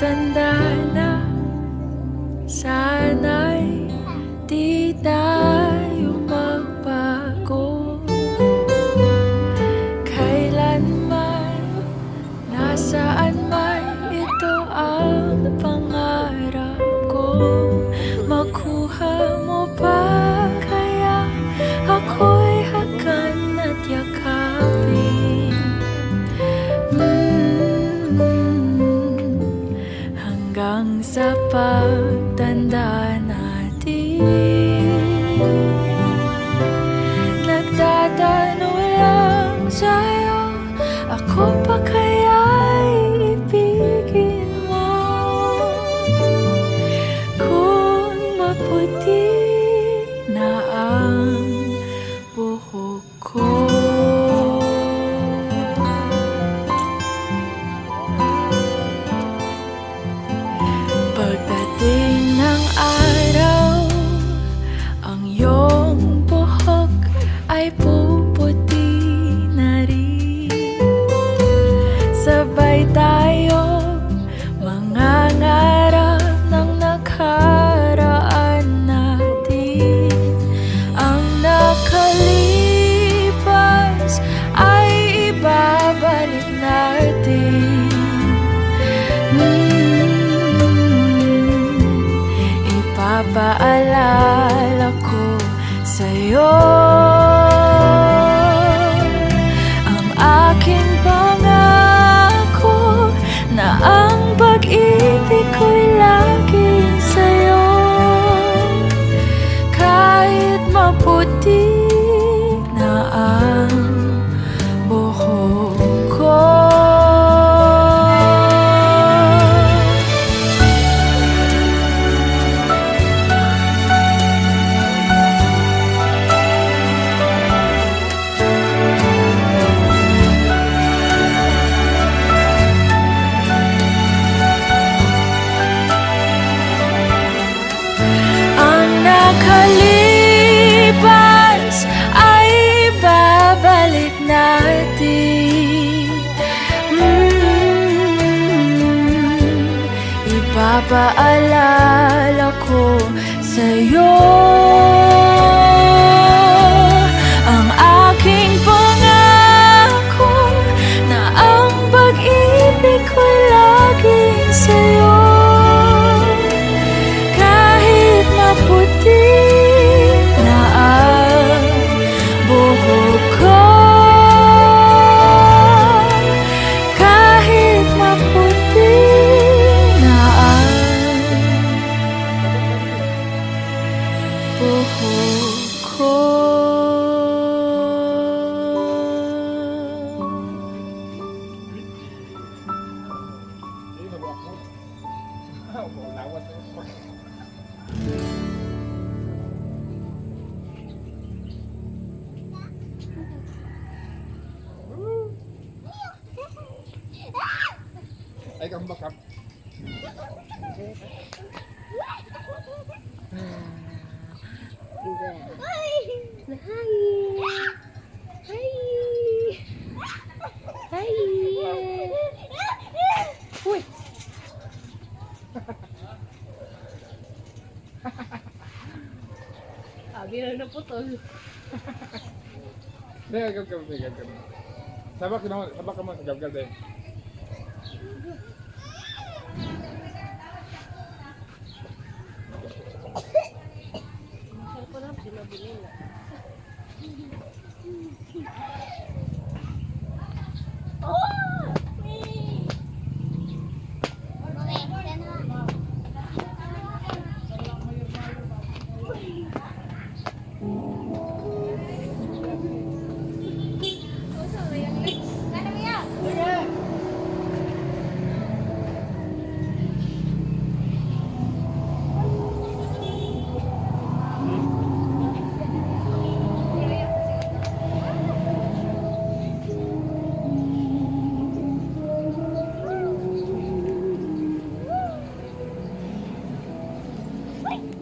pagtanda na, sana'y di tayo magbago. Kailanman, nasaan man, ito ang pangarap ko. Makuha mo ba kaya ako'y hagan at yakapin? Hanggang sa pagtanda natin, nagtatanong lang sa'yo, ako pa kaya'y ibigin mo? Kung maputi na ang buhok ko, pagdating ng araw, ang iyong buhok ay puputi na rin. Sabay tayo mangangarap ng nakaraan natin. Ang nakalipas ay ibabalik natin. Ipapaalala ko sa'yo ang aking pangako, na ang pag-ibig ko'y laging sa'yo. Kahit maputi na ang buhok ko, nakalipas ay babalik natin. Ipapaalala ko sa'yo ang aking pangako, na ang pag-ibig ko'y laging sa'yo. Kahit maputi na ang buhok ko, kahit maputi na ang buhok ko. Ay, kambak ka. Uy. Abi na naputol. Dahil, gagab. Sabak ka naman, gagab dahil. Masal ko lang, sinabili na.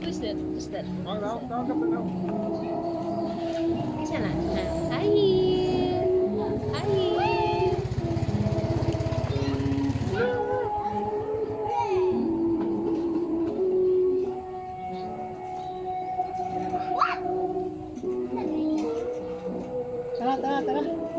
Who's that? Tawag ka pa na. Isa na. Hi! Hi! Tara, tara, tara.